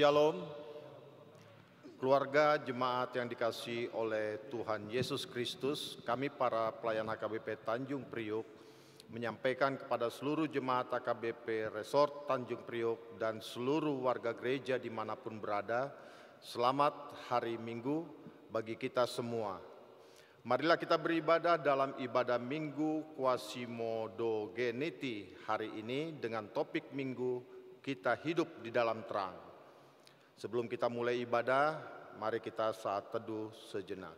Shalom, keluarga jemaat yang dikasihi oleh Tuhan Yesus Kristus. Kami para pelayan HKBP Tanjung Priuk menyampaikan kepada seluruh jemaat HKBP Resort Tanjung Priuk dan seluruh warga gereja dimanapun berada, selamat hari Minggu bagi kita semua. Marilah kita beribadah dalam ibadah Minggu Quasimodogeniti hari ini dengan topik Minggu Kita Hidup di Dalam Terang. Sebelum kita mulai ibadah, mari kita saat teduh sejenak.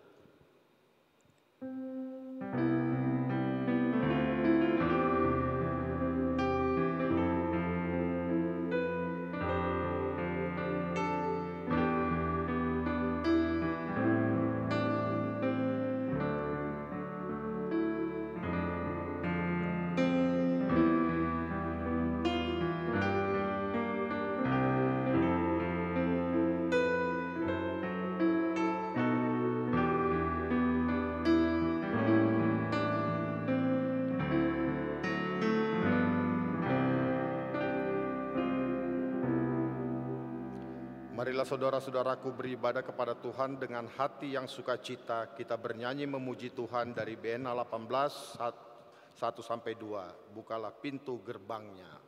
Marilah saudara-saudaraku beribadah kepada Tuhan dengan hati yang sukacita. Kita bernyanyi memuji Tuhan dari BNA 18, 1-2. Bukalah pintu gerbangnya.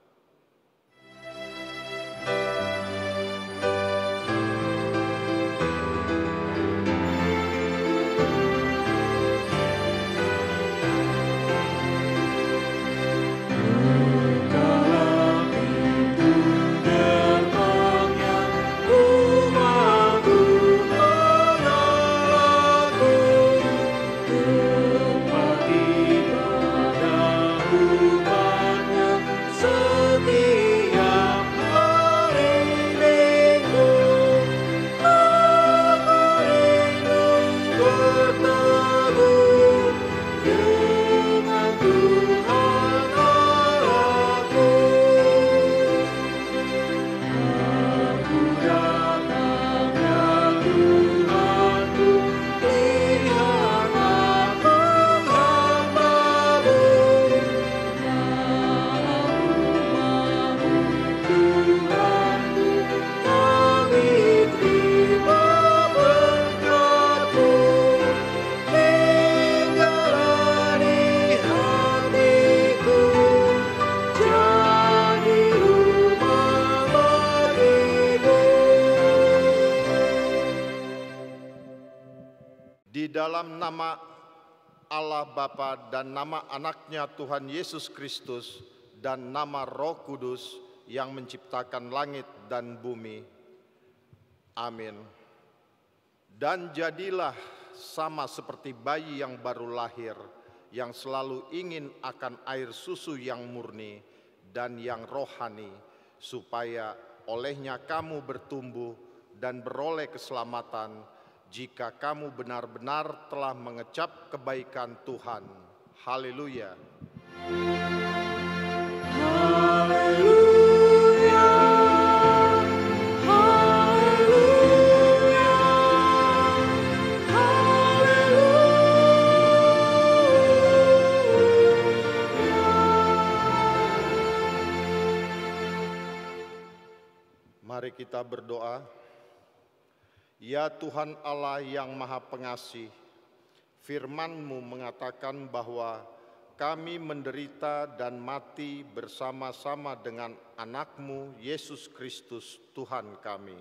Dalam nama Allah Bapa dan nama anaknya Tuhan Yesus Kristus dan nama Roh Kudus yang menciptakan langit dan bumi. Amin. Dan jadilah sama seperti bayi yang baru lahir, yang selalu ingin akan air susu yang murni dan yang rohani, supaya olehnya kamu bertumbuh dan beroleh keselamatan, jika kamu benar-benar telah mengecap kebaikan Tuhan. Haleluya. Haleluya. Haleluya. Haleluya. Mari kita berdoa. Ya Tuhan Allah yang Maha Pengasih, firman-Mu mengatakan bahwa kami menderita dan mati bersama-sama dengan anak-Mu Yesus Kristus Tuhan kami,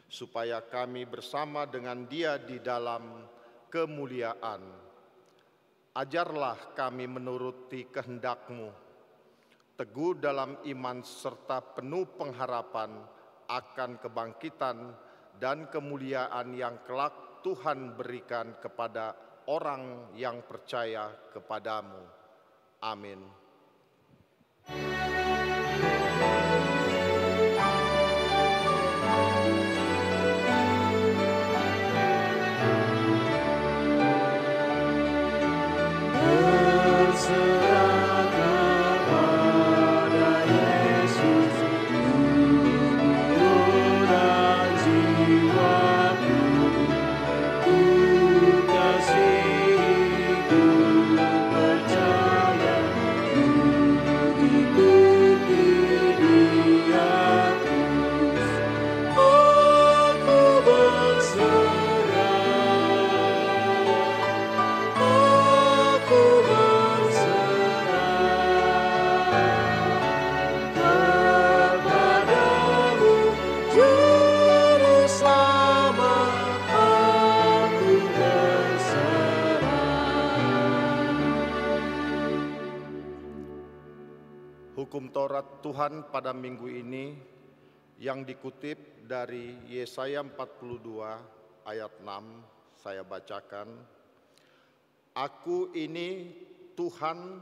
supaya kami bersama dengan Dia di dalam kemuliaan. Ajarlah kami menuruti kehendak-Mu, teguh dalam iman serta penuh pengharapan akan kebangkitan dan kemuliaan yang kelak Tuhan berikan kepada orang yang percaya kepadamu. Amin. Percaya Hukum Taurat Tuhan pada minggu ini yang dikutip dari Yesaya 42 ayat 6, saya bacakan. Aku ini Tuhan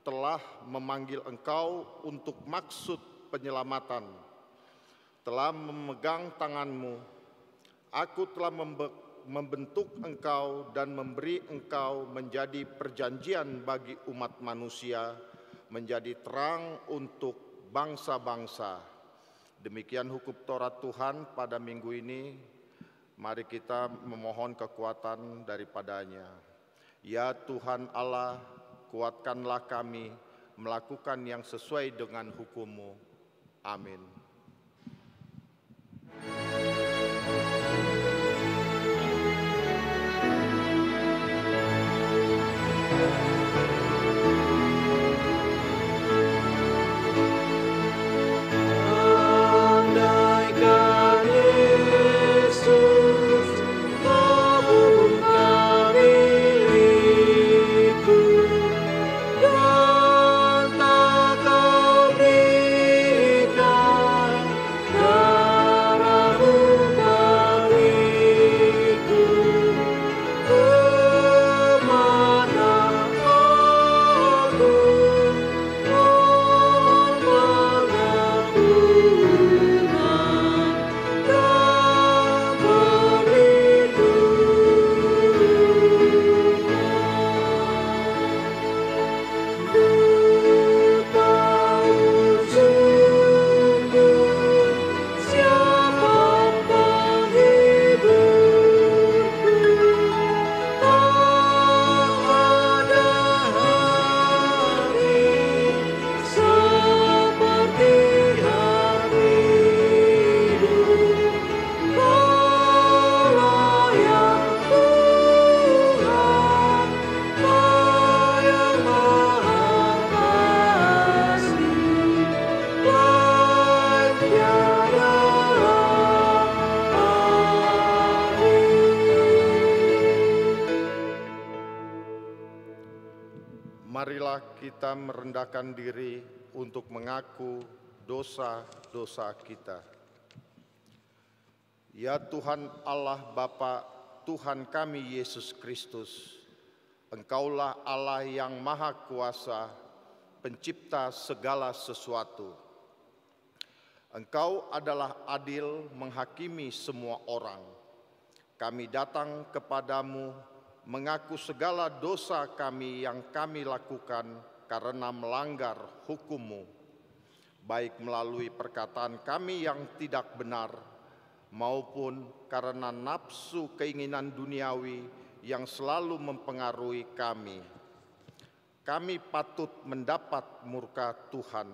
telah memanggil engkau untuk maksud penyelamatan, telah memegang tanganmu. Aku telah membentuk engkau dan memberi engkau menjadi perjanjian bagi umat manusia, menjadi terang untuk bangsa-bangsa. Demikian hukum Taurat Tuhan pada minggu ini. Mari kita memohon kekuatan daripadanya. Ya Tuhan Allah, kuatkanlah kami melakukan yang sesuai dengan hukum-Mu. Amin. Marilah kita merendahkan diri untuk mengaku dosa-dosa kita. Ya Tuhan Allah Bapa, Tuhan kami Yesus Kristus, Engkaulah Allah yang Maha Kuasa, Pencipta segala sesuatu. Engkau adalah adil menghakimi semua orang. Kami datang kepadamu mengaku segala dosa kami yang kami lakukan karena melanggar hukum-Mu, baik melalui perkataan kami yang tidak benar, maupun karena nafsu keinginan duniawi yang selalu mempengaruhi kami. Kami patut mendapat murka Tuhan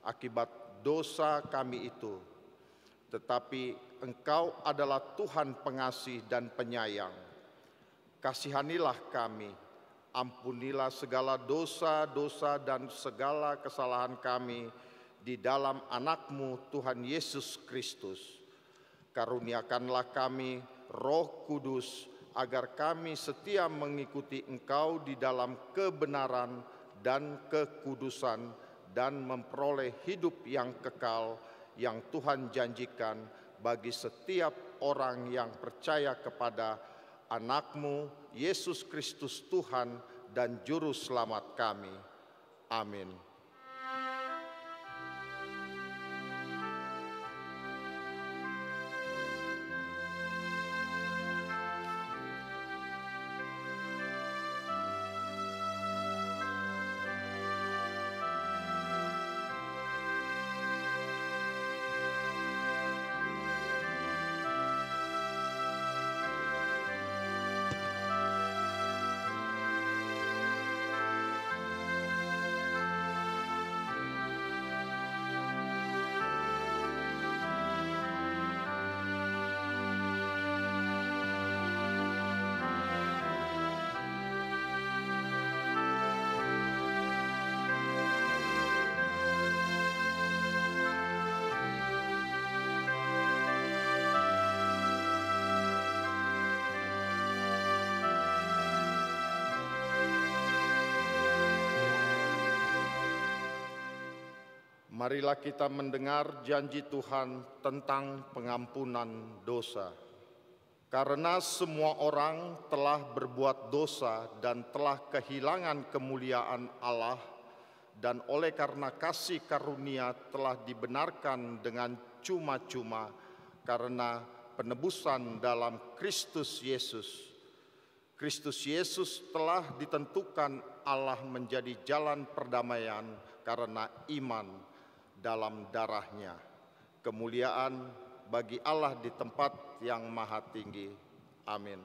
akibat dosa kami itu, tetapi Engkau adalah Tuhan pengasih dan penyayang. Kasihanilah kami, ampunilah segala dosa-dosa dan segala kesalahan kami di dalam Anak-Mu Tuhan Yesus Kristus. Karuniakanlah kami Roh Kudus agar kami setia mengikuti Engkau di dalam kebenaran dan kekudusan dan memperoleh hidup yang kekal yang Tuhan janjikan bagi setiap orang yang percaya kepada Anak-Mu, Yesus Kristus Tuhan dan Juru Selamat kami. Amin. Marilah kita mendengar janji Tuhan tentang pengampunan dosa. Karena semua orang telah berbuat dosa dan telah kehilangan kemuliaan Allah, dan oleh karena kasih karunia telah dibenarkan dengan cuma-cuma karena penebusan dalam Kristus Yesus. Kristus Yesus telah ditentukan Allah menjadi jalan perdamaian karena iman dalam darahnya. Kemuliaan bagi Allah di tempat yang maha tinggi. Amin.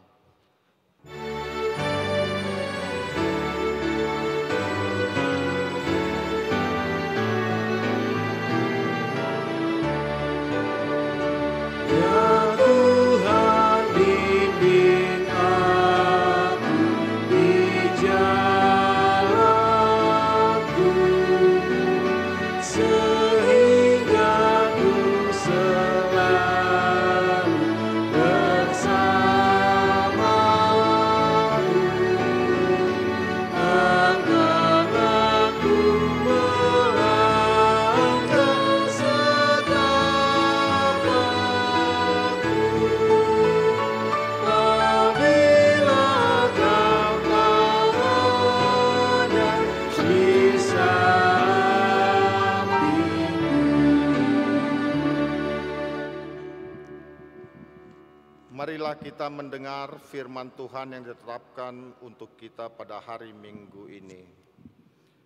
Marilah kita mendengar firman Tuhan yang ditetapkan untuk kita pada hari Minggu ini,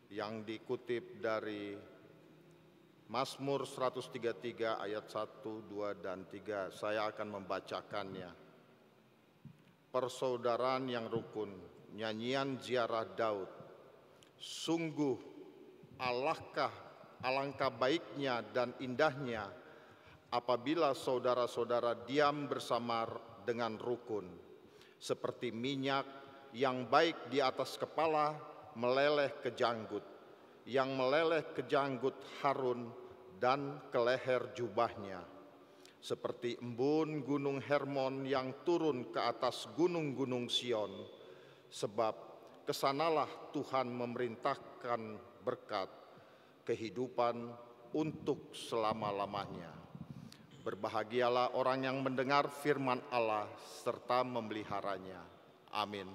yang dikutip dari Mazmur 133 ayat 1, 2, dan 3. Saya akan membacakannya. Persaudaraan yang rukun, nyanyian ziarah Daud. Sungguh alangkah baiknya dan indahnya apabila saudara-saudara diam bersama dengan rukun, seperti minyak yang baik di atas kepala meleleh ke janggut, yang meleleh ke janggut Harun dan ke leher jubahnya, seperti embun gunung Hermon yang turun ke atas gunung-gunung Sion, sebab kesanalah Tuhan memerintahkan berkat, kehidupan untuk selama-lamanya. Berbahagialah orang yang mendengar firman Allah serta memeliharanya. Amin.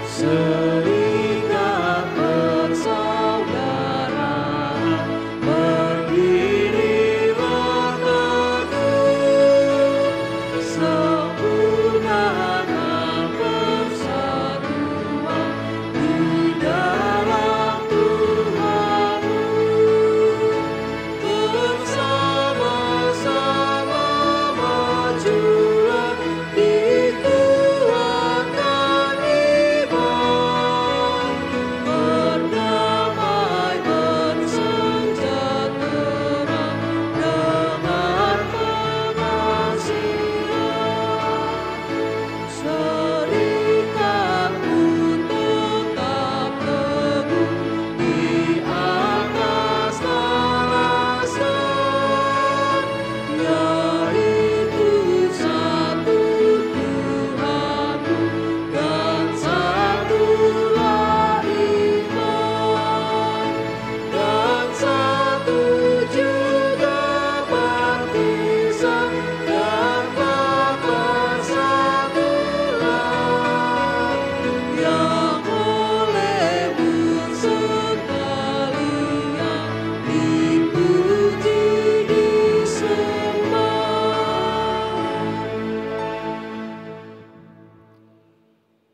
Serikat persaudaraan berdirilah teguh, sempurnakan persatuan di dalam Tuhanmu. Bersama-sama majulah dikuatkan iman, berdamai bersejahtera dengan pengasihan. Serikat pun tetap teguh di atas alasan, yaitu satu Tuhanmu dan satulah iman, dan satu juga baptisan, dan Bapa satulah, yang olehmu sekalian dipuji disembah.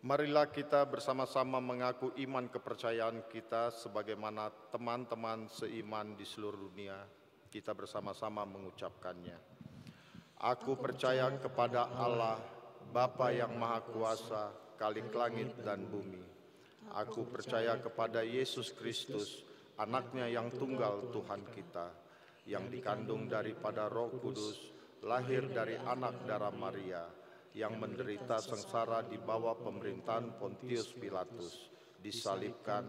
Marilah kita bersama-sama mengaku iman kepercayaan kita sebagaimana teman-teman seiman di seluruh dunia. Kita bersama-sama mengucapkannya. Aku percaya kepada Allah, Bapa yang Maha Kuasa, Khalik langit dan bumi. Aku percaya kepada Yesus Kristus, Anaknya yang tunggal Tuhan kita, yang dikandung daripada Roh Kudus, lahir dari anak darah Maria, yang menderita sengsara di bawah pemerintahan Pontius Pilatus, disalibkan,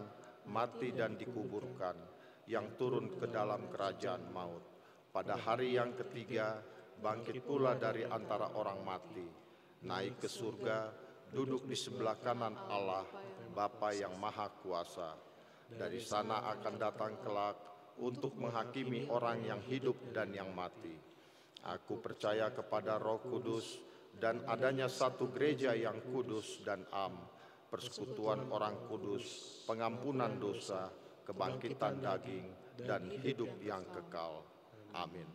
mati dan dikuburkan, yang turun ke dalam kerajaan maut. Pada hari yang ketiga bangkit pula dari antara orang mati, naik ke surga, duduk di sebelah kanan Allah, Bapa yang Maha Kuasa. Dari sana akan datang kelak untuk menghakimi orang yang hidup dan yang mati. Aku percaya kepada Roh Kudus dan adanya satu gereja yang kudus dan am, persekutuan orang kudus, pengampunan dosa, kebangkitan daging, dan hidup yang kekal. Amin.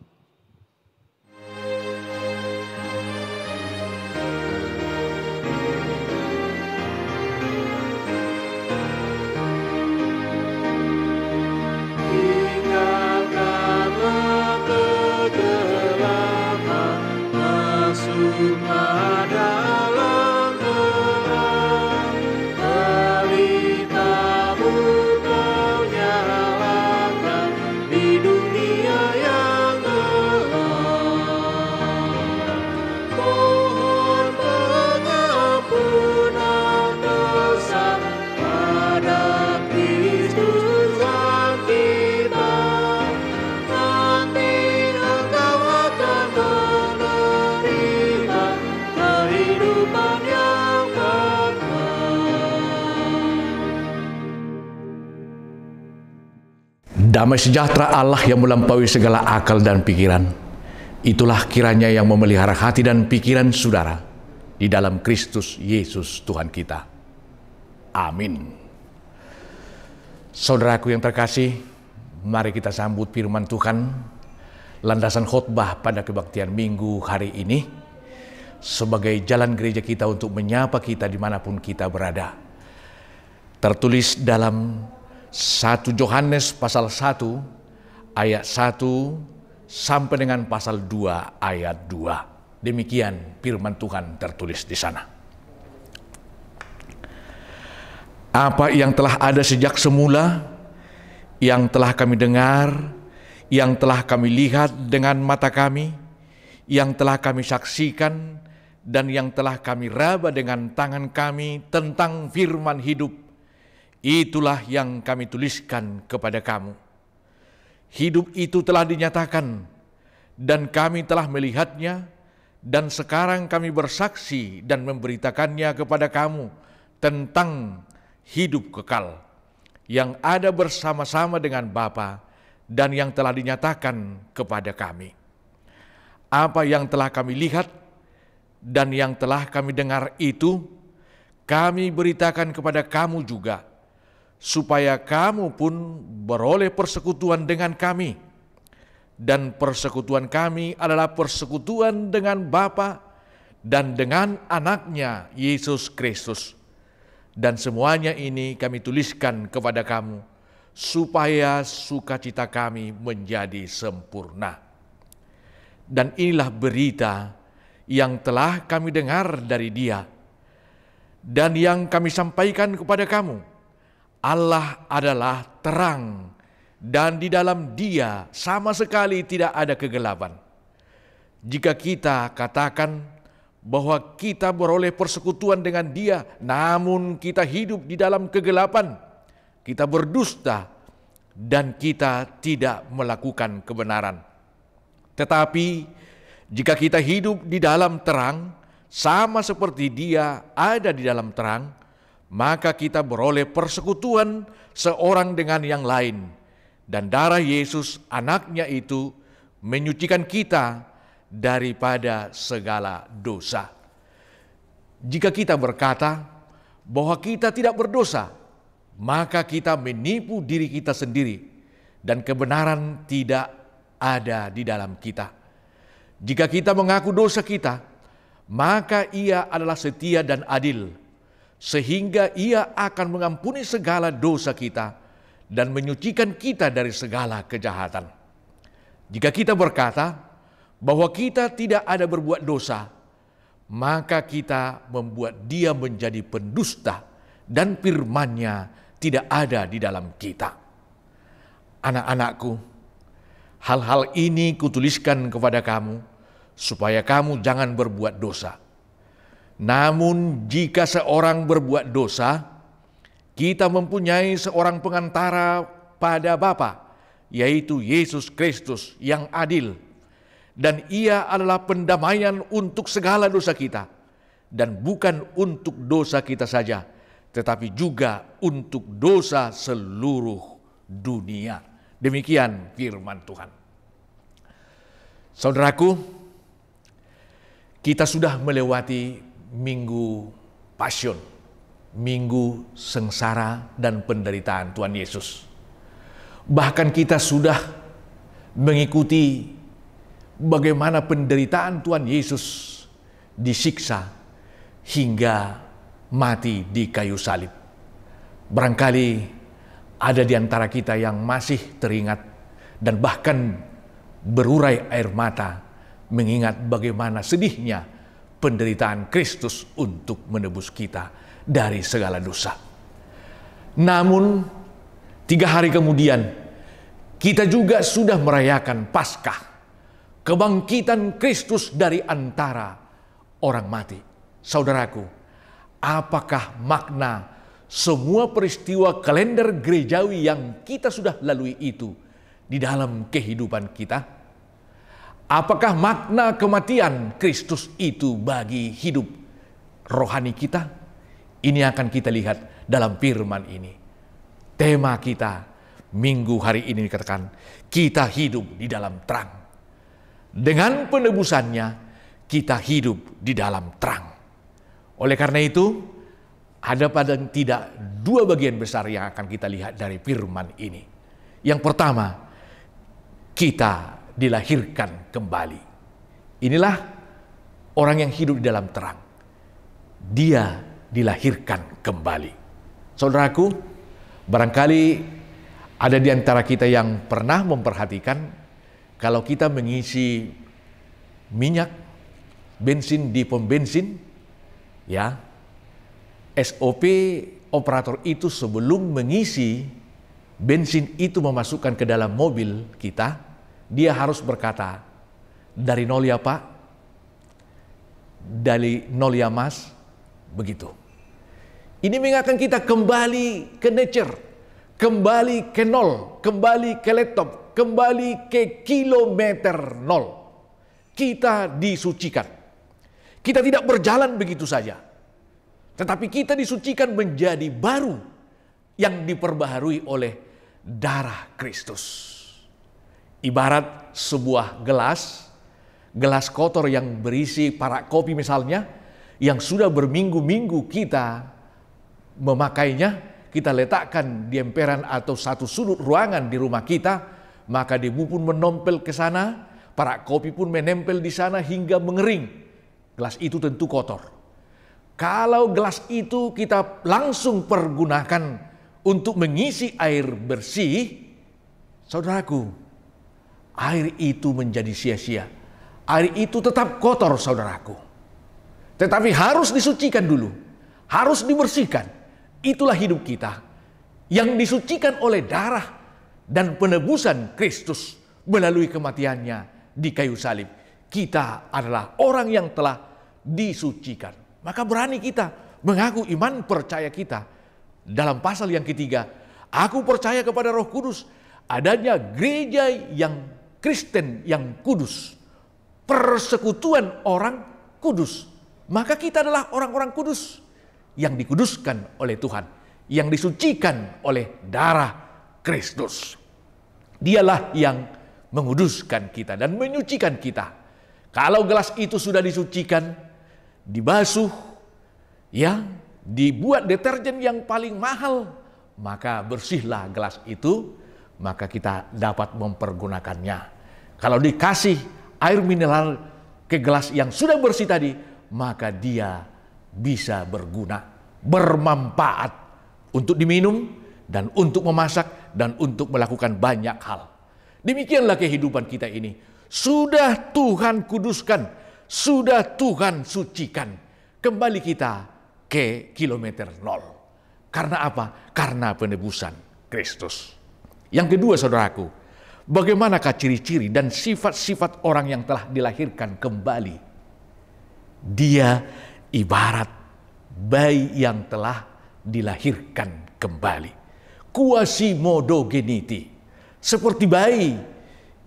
Tinggalkanlah kegelapan, masuklah dalam terang. Pelitamu kau nyalakan di dunia yang gelap. Mohon pengampunan dosa pada Kristus Tuhan kita. Nanti engkau akan menerima kehidupan yang kekal. Damai sejahtera Allah yang melampaui segala akal dan pikiran, itulah kiranya yang memelihara hati dan pikiran saudara di dalam Kristus Yesus Tuhan kita. Amin. Saudaraku yang terkasih, mari kita sambut firman Tuhan, landasan khotbah pada kebaktian Minggu hari ini, sebagai jalan gereja kita untuk menyapa kita dimanapun kita berada. Tertulis dalam 1 Yohanes pasal 1 ayat 1 sampai dengan pasal 2 ayat 2. Demikian firman Tuhan tertulis di sana. Apa yang telah ada sejak semula, yang telah kami dengar, yang telah kami lihat dengan mata kami, yang telah kami saksikan, dan yang telah kami raba dengan tangan kami tentang firman hidup, itulah yang kami tuliskan kepada kamu. Hidup itu telah dinyatakan, dan kami telah melihatnya, dan sekarang kami bersaksi dan memberitakannya kepada kamu tentang hidup kekal yang ada bersama-sama dengan Bapa dan yang telah dinyatakan kepada kami. Apa yang telah kami lihat dan yang telah kami dengar itu, kami beritakan kepada kamu juga, supaya kamu pun beroleh persekutuan dengan kami. Dan persekutuan kami adalah persekutuan dengan Bapa dan dengan anaknya Yesus Kristus. Dan semuanya ini kami tuliskan kepada kamu, supaya sukacita kami menjadi sempurna. Dan inilah berita yang telah kami dengar dari Dia, dan yang kami sampaikan kepada kamu. Allah adalah terang, dan di dalam Dia sama sekali tidak ada kegelapan. Jika kita katakan bahwa kita beroleh persekutuan dengan Dia, namun kita hidup di dalam kegelapan, kita berdusta dan kita tidak melakukan kebenaran. Tetapi jika kita hidup di dalam terang, sama seperti Dia ada di dalam terang, maka kita beroleh persekutuan seorang dengan yang lain, dan darah Yesus anaknya itu menyucikan kita daripada segala dosa. Jika kita berkata bahwa kita tidak berdosa, maka kita menipu diri kita sendiri, dan kebenaran tidak ada di dalam kita. Jika kita mengaku dosa kita, maka Ia adalah setia dan adil, sehingga Ia akan mengampuni segala dosa kita dan menyucikan kita dari segala kejahatan. Jika kita berkata bahwa kita tidak ada berbuat dosa, maka kita membuat Dia menjadi pendusta dan firman-Nya tidak ada di dalam kita. Anak-anakku, hal-hal ini kutuliskan kepada kamu, supaya kamu jangan berbuat dosa. Namun jika seorang berbuat dosa, kita mempunyai seorang pengantara pada Bapa, yaitu Yesus Kristus yang adil. dan Ia adalah pendamaian untuk segala dosa kita, dan bukan untuk dosa kita saja, tetapi juga untuk dosa seluruh dunia. Demikian firman Tuhan. Saudaraku, kita sudah melewati minggu Passion, minggu sengsara dan penderitaan Tuhan Yesus. Bahkan kita sudah mengikuti bagaimana penderitaan Tuhan Yesus disiksa hingga mati di kayu salib. Barangkali ada di antara kita yang masih teringat dan bahkan berurai air mata mengingat bagaimana sedihnya penderitaan Kristus untuk menebus kita dari segala dosa. Namun 3 hari kemudian kita juga sudah merayakan Paskah, kebangkitan Kristus dari antara orang mati. Saudaraku, apakah makna semua peristiwa kalender gerejawi yang kita sudah lalui itu di dalam kehidupan kita? Apakah makna kematian Kristus itu bagi hidup rohani kita? Ini akan kita lihat dalam firman ini. Tema kita minggu hari ini dikatakan, kita hidup di dalam terang. Dengan penebusannya, kita hidup di dalam terang. Oleh karena itu, ada paling tidak 2 bagian besar yang akan kita lihat dari firman ini. Yang pertama, kita dilahirkan kembali. Inilah orang yang hidup di dalam terang. Dia dilahirkan kembali. Saudaraku, barangkali ada di antara kita yang pernah memperhatikan kalau kita mengisi minyak bensin di pom bensin, ya, SOP operator itu sebelum mengisi bensin itu memasukkan ke dalam mobil kita, dia harus berkata, dari 0 ya Pak, dari 0 ya Mas, begitu. Ini mengingatkan kita kembali ke nature, kembali ke 0, kembali ke laptop, kembali ke kilometer 0. Kita disucikan. Kita tidak berjalan begitu saja, tetapi kita disucikan menjadi baru yang diperbaharui oleh darah Kristus. Ibarat sebuah gelas kotor yang berisi parak kopi misalnya, yang sudah berminggu-minggu kita memakainya, kita letakkan di emperan atau satu sudut ruangan di rumah kita, maka debu pun menempel ke sana, parak kopi pun menempel di sana hingga mengering. Gelas itu tentu kotor. Kalau gelas itu kita langsung pergunakan untuk mengisi air bersih, saudaraku, air itu menjadi sia-sia. Air itu tetap kotor, saudaraku. Tetapi harus disucikan dulu. Harus dibersihkan. Itulah hidup kita yang disucikan oleh darah dan penebusan Kristus melalui kematiannya di kayu salib. Kita adalah orang yang telah disucikan. Maka berani kita mengaku iman percaya kita. Dalam pasal yang ketiga, aku percaya kepada Roh Kudus, adanya gereja yang Kristen yang kudus, persekutuan orang kudus. Maka kita adalah orang-orang kudus yang dikuduskan oleh Tuhan, yang disucikan oleh darah Kristus. Dialah yang menguduskan kita dan menyucikan kita. Kalau gelas itu sudah disucikan, dibasuh, ya, dibuat deterjen yang paling mahal, maka bersihlah gelas itu, maka kita dapat mempergunakannya. Kalau dikasih air mineral ke gelas yang sudah bersih tadi, maka dia bisa berguna, bermanfaat untuk diminum dan untuk memasak dan untuk melakukan banyak hal. Demikianlah kehidupan kita ini. Sudah Tuhan kuduskan, sudah Tuhan sucikan. Kembali kita ke kilometer 0. Karena apa? Karena penebusan Kristus. Yang kedua, saudaraku, bagaimanakah ciri-ciri dan sifat-sifat orang yang telah dilahirkan kembali? Dia ibarat bayi yang telah dilahirkan kembali. Quasimodo geniti. Seperti bayi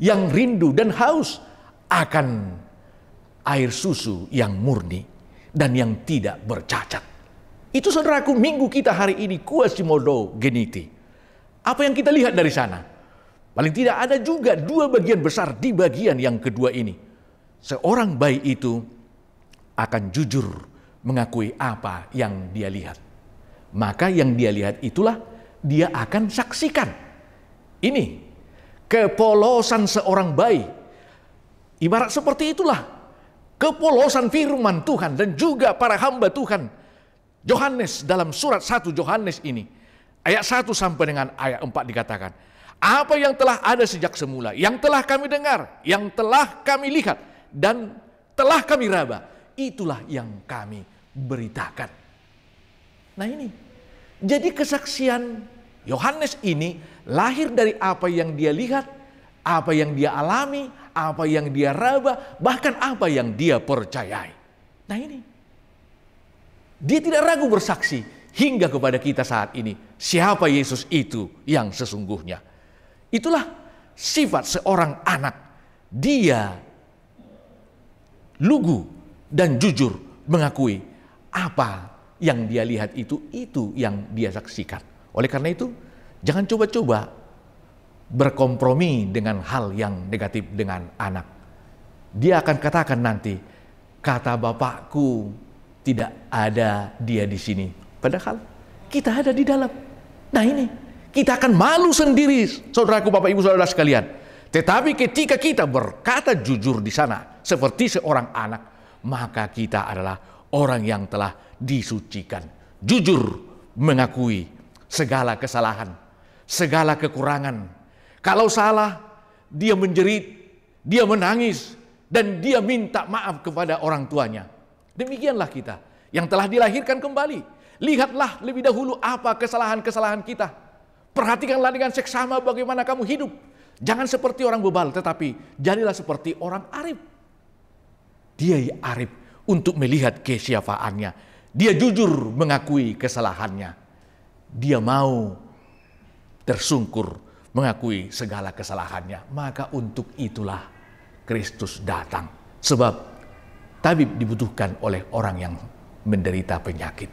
yang rindu dan haus akan air susu yang murni dan yang tidak bercacat. Itu saudaraku, minggu kita hari ini, Quasimodo Geniti. Apa yang kita lihat dari sana? Paling tidak ada juga dua bagian besar di bagian yang kedua ini. Seorang bayi itu akan jujur mengakui apa yang dia lihat. Maka yang dia lihat itulah dia akan saksikan. Ini kepolosan seorang bayi. Ibarat seperti itulah kepolosan firman Tuhan dan juga para hamba Tuhan. Yohanes dalam surat 1 Yohanes ini, ayat 1 sampai dengan ayat 4 dikatakan, apa yang telah ada sejak semula, yang telah kami dengar, yang telah kami lihat, dan telah kami raba, itulah yang kami beritakan. Nah ini, jadi kesaksian Yohanes ini lahir dari apa yang dia lihat, apa yang dia alami, apa yang dia raba, bahkan apa yang dia percayai. Nah ini, dia tidak ragu bersaksi hingga kepada kita saat ini. Siapa Yesus itu yang sesungguhnya. Itulah sifat seorang anak. Dia lugu dan jujur mengakui apa yang dia lihat itu yang dia saksikan. Oleh karena itu, jangan coba-coba berkompromi dengan hal yang negatif dengan anak. Dia akan katakan nanti, kata bapakku tidak ada dia di sini. Padahal kita ada di dalam. Nah ini, kita akan malu sendiri, saudaraku, Bapak Ibu Saudara sekalian. Tetapi ketika kita berkata jujur di sana seperti seorang anak, maka kita adalah orang yang telah disucikan. Jujur mengakui segala kesalahan, segala kekurangan. Kalau salah, dia menjerit, dia menangis, dan dia minta maaf kepada orang tuanya. Demikianlah kita yang telah dilahirkan kembali. Lihatlah lebih dahulu apa kesalahan-kesalahan kita. Perhatikanlah dengan seksama bagaimana kamu hidup. Jangan seperti orang bebal, tetapi jadilah seperti orang arif. Dia arif untuk melihat kesiapaannya. Dia jujur mengakui kesalahannya. Dia mau tersungkur mengakui segala kesalahannya. Maka untuk itulah Kristus datang. Sebab tabib dibutuhkan oleh orang yang menderita penyakit.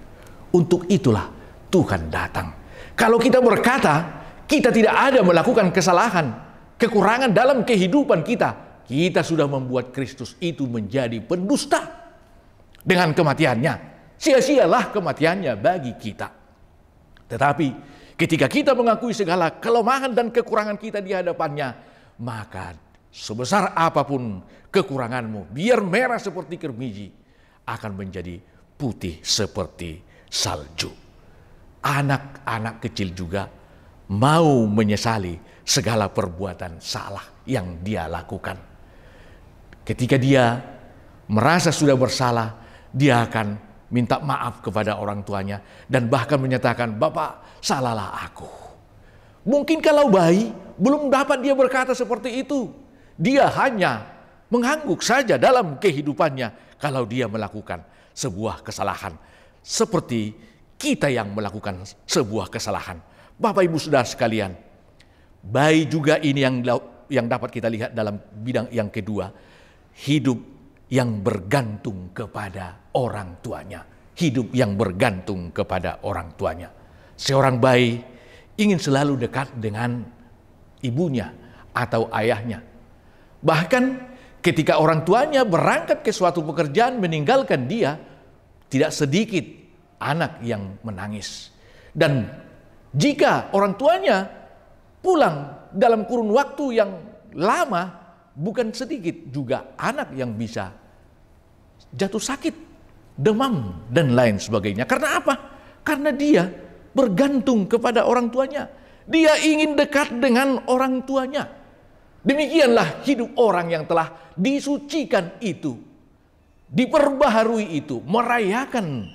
Untuk itulah Tuhan datang. Kalau kita berkata kita tidak ada melakukan kesalahan, kekurangan dalam kehidupan kita, kita sudah membuat Kristus itu menjadi pendusta dengan kematiannya. Sia-sialah kematiannya bagi kita. Tetapi ketika kita mengakui segala kelemahan dan kekurangan kita di hadapannya, maka sebesar apapun kekuranganmu, biar merah seperti kermiji, akan menjadi putih seperti salju. Anak-anak kecil juga mau menyesali segala perbuatan salah yang dia lakukan. Ketika dia merasa sudah bersalah, dia akan minta maaf kepada orang tuanya dan bahkan menyatakan, "Bapak, salahlah aku." Mungkin kalau bayi belum dapat dia berkata seperti itu. Dia hanya mengangguk saja dalam kehidupannya kalau dia melakukan sebuah kesalahan. Seperti kita yang melakukan sebuah kesalahan. Bapak Ibu Saudara sekalian, bayi juga ini yang dapat kita lihat dalam bidang yang kedua. Hidup yang bergantung kepada orang tuanya. Hidup yang bergantung kepada orang tuanya. Seorang bayi ingin selalu dekat dengan ibunya atau ayahnya. Bahkan ketika orang tuanya berangkat ke suatu pekerjaan meninggalkan dia, tidak sedikit anak yang menangis. Dan jika orang tuanya pulang dalam kurun waktu yang lama, bukan sedikit juga anak yang bisa jatuh sakit, demam, dan lain sebagainya. Karena apa? Karena dia bergantung kepada orang tuanya. Dia ingin dekat dengan orang tuanya. Demikianlah hidup orang yang telah disucikan itu, diperbaharui itu, merayakan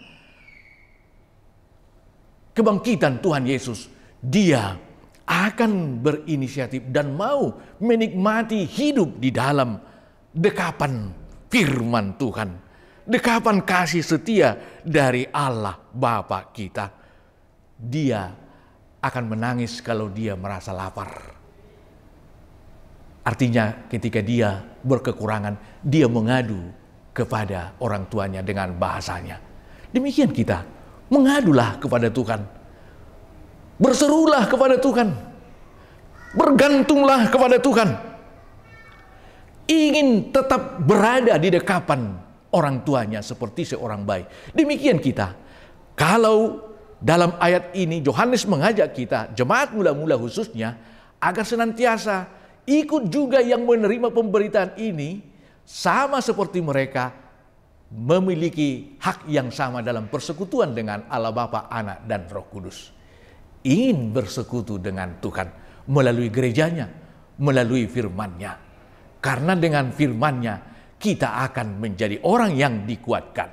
kebangkitan Tuhan Yesus. Dia akan berinisiatif dan mau menikmati hidup di dalam dekapan firman Tuhan, dekapan kasih setia dari Allah Bapa kita. Dia akan menangis kalau dia merasa lapar. Artinya ketika dia berkekurangan, dia mengadu kepada orang tuanya dengan bahasanya. Demikian kita, mengadulah kepada Tuhan. Berserulah kepada Tuhan. Bergantunglah kepada Tuhan. Ingin tetap berada di dekapan orang tuanya seperti seorang bayi. Demikian kita. Kalau dalam ayat ini Yohanes mengajak kita, jemaat mula-mula khususnya, agar senantiasa ikut juga yang menerima pemberitaan ini, sama seperti mereka memiliki hak yang sama dalam persekutuan dengan Allah Bapa, Anak, dan Roh Kudus. Ingin bersekutu dengan Tuhan melalui gerejanya, melalui firman-Nya. Karena dengan firman-Nya kita akan menjadi orang yang dikuatkan.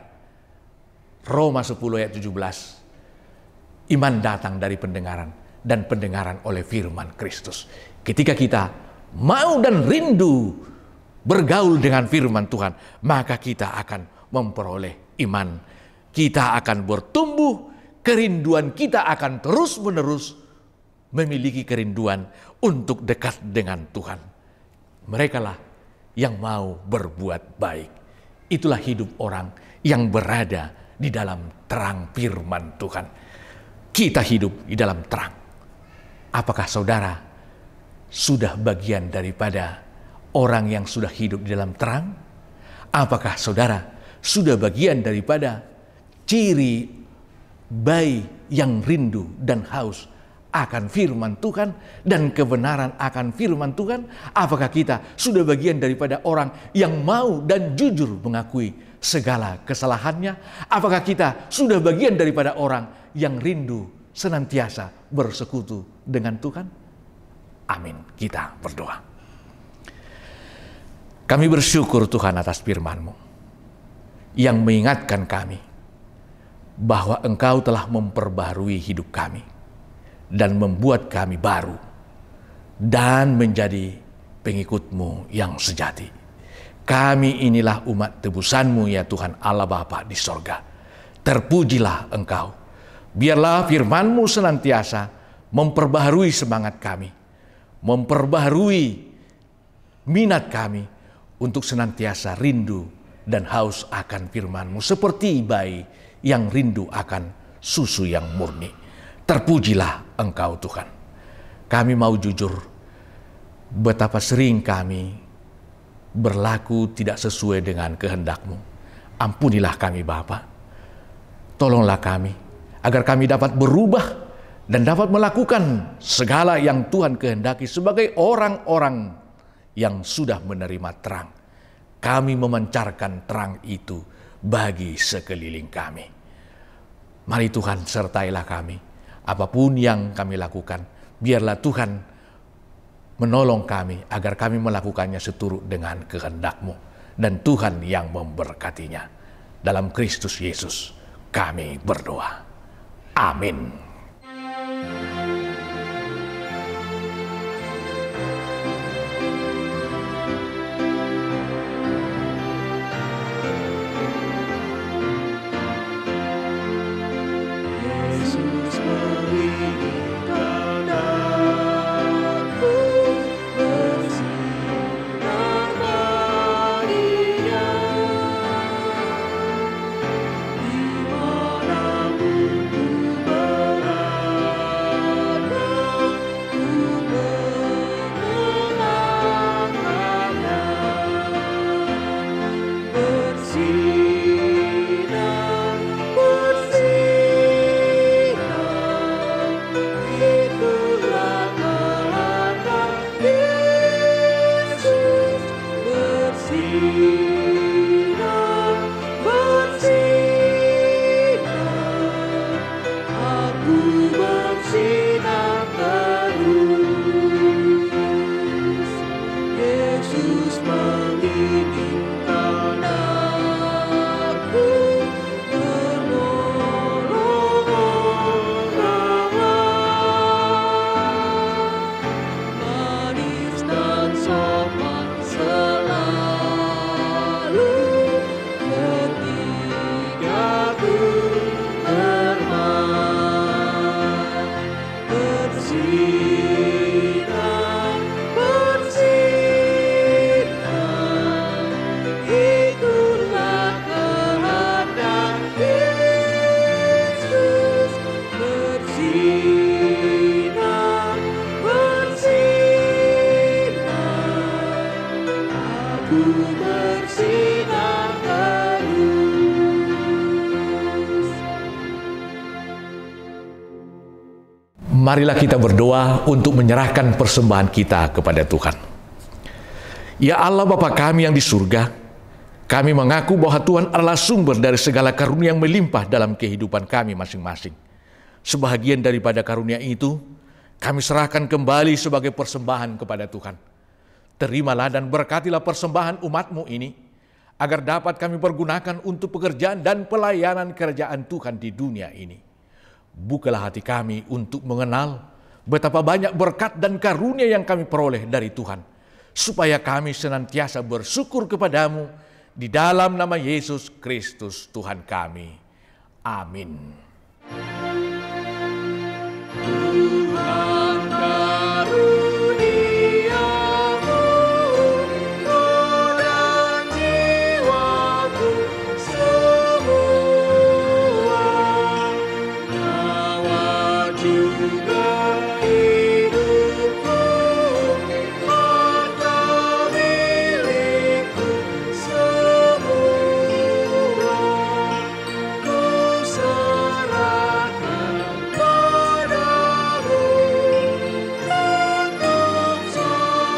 Roma 10 ayat 17. Iman datang dari pendengaran, dan pendengaran oleh firman Kristus. Ketika kita mau dan rindu bergaul dengan firman Tuhan, maka kita akan memperoleh iman. Kita akan bertumbuh, kerinduan kita akan terus-menerus memiliki kerinduan untuk dekat dengan Tuhan. Merekalah yang mau berbuat baik. Itulah hidup orang yang berada di dalam terang firman Tuhan. Kita hidup di dalam terang. Apakah saudara sudah bagian daripada orang yang sudah hidup di dalam terang? Apakah saudara sudah bagian daripada ciri bayi yang rindu dan haus akan firman Tuhan dan kebenaran akan firman Tuhan? Apakah kita sudah bagian daripada orang yang mau dan jujur mengakui segala kesalahannya? Apakah kita sudah bagian daripada orang yang rindu senantiasa bersekutu dengan Tuhan? Amin. Kita berdoa. Kami bersyukur Tuhan atas firman-Mu yang mengingatkan kami bahwa Engkau telah memperbaharui hidup kami dan membuat kami baru dan menjadi pengikut-Mu yang sejati. Kami inilah umat tebusan-Mu ya Tuhan Allah Bapa di sorga. Terpujilah Engkau. Biarlah firman-Mu senantiasa memperbaharui semangat kami, memperbaharui minat kami untuk senantiasa rindu dan haus akan firman-Mu seperti bayi yang rindu akan susu yang murni. Terpujilah Engkau Tuhan. Kami mau jujur betapa sering kami berlaku tidak sesuai dengan kehendak-Mu. Ampunilah kami Bapa. Tolonglah kami agar kami dapat berubah dan dapat melakukan segala yang Tuhan kehendaki sebagai orang-orang yang sudah menerima terang. Kami memancarkan terang itu bagi sekeliling kami. Mari Tuhan sertailah kami. Apapun yang kami lakukan, biarlah Tuhan menolong kami agar kami melakukannya seturut dengan kehendak-Mu. Dan Tuhan yang memberkatinya. Dalam Kristus Yesus kami berdoa. Amin. Dimanapun ku berada. ku bersinar terus. Marilah kita berdoa untuk menyerahkan persembahan kita kepada Tuhan. Ya Allah Bapa kami yang di surga, kami mengaku bahwa Tuhan adalah sumber dari segala karunia yang melimpah dalam kehidupan kami masing-masing. Sebahagian daripada karunia itu, kami serahkan kembali sebagai persembahan kepada Tuhan. Terimalah dan berkatilah persembahan umat-Mu ini, agar dapat kami pergunakan untuk pekerjaan dan pelayanan kerajaan Tuhan di dunia ini. Bukalah hati kami untuk mengenal betapa banyak berkat dan karunia yang kami peroleh dari Tuhan, supaya kami senantiasa bersyukur kepadamu di dalam nama Yesus Kristus Tuhan kami. Amin. Tuhan karuniamu, roh dan jiwaku semua, nyawa juga hidupku, harta milikku semua, ku serahkan padamu untuk selama-lamanya.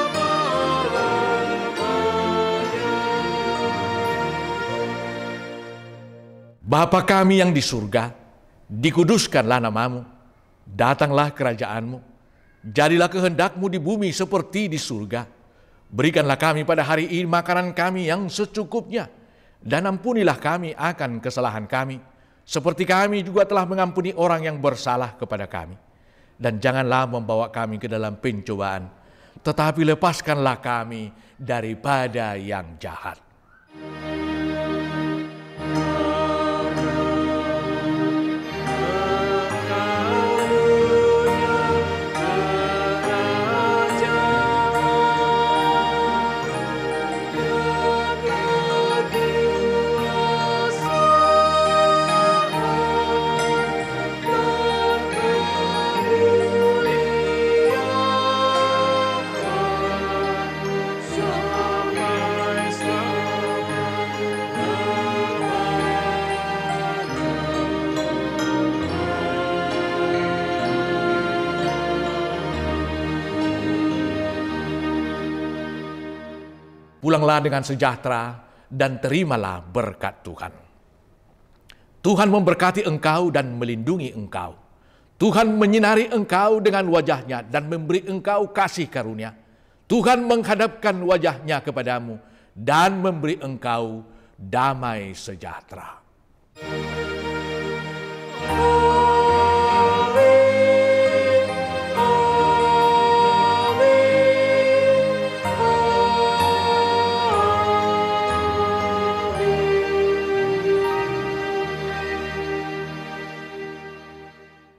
Bapa kami yang di surga, dikuduskanlah namamu, datanglah kerajaanmu, jadilah kehendak-Mu di bumi seperti di surga. Berikanlah kami pada hari ini makanan kami yang secukupnya, dan ampunilah kami akan kesalahan kami, seperti kami juga telah mengampuni orang yang bersalah kepada kami. Dan janganlah membawa kami ke dalam pencobaan, tetapi lepaskanlah kami daripada yang jahat. Pulanglah dengan sejahtera dan terimalah berkat Tuhan. Tuhan memberkati engkau dan melindungi engkau. Tuhan menyinari engkau dengan wajah-Nya dan memberi engkau kasih karunia. Tuhan menghadapkan wajah-Nya kepadamu dan memberi engkau damai sejahtera.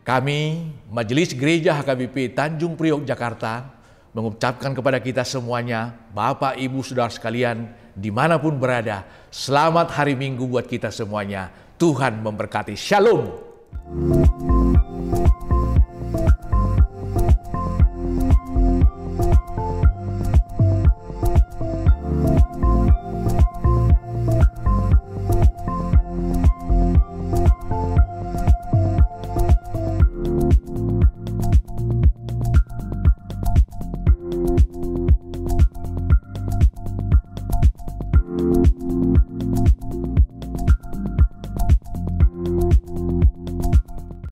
Kami, Majelis Gereja HKBP Tanjung Priok, Jakarta, mengucapkan kepada kita semuanya, Bapak, Ibu, Saudara sekalian, dimanapun berada, selamat hari Minggu buat kita semuanya. Tuhan memberkati. Shalom.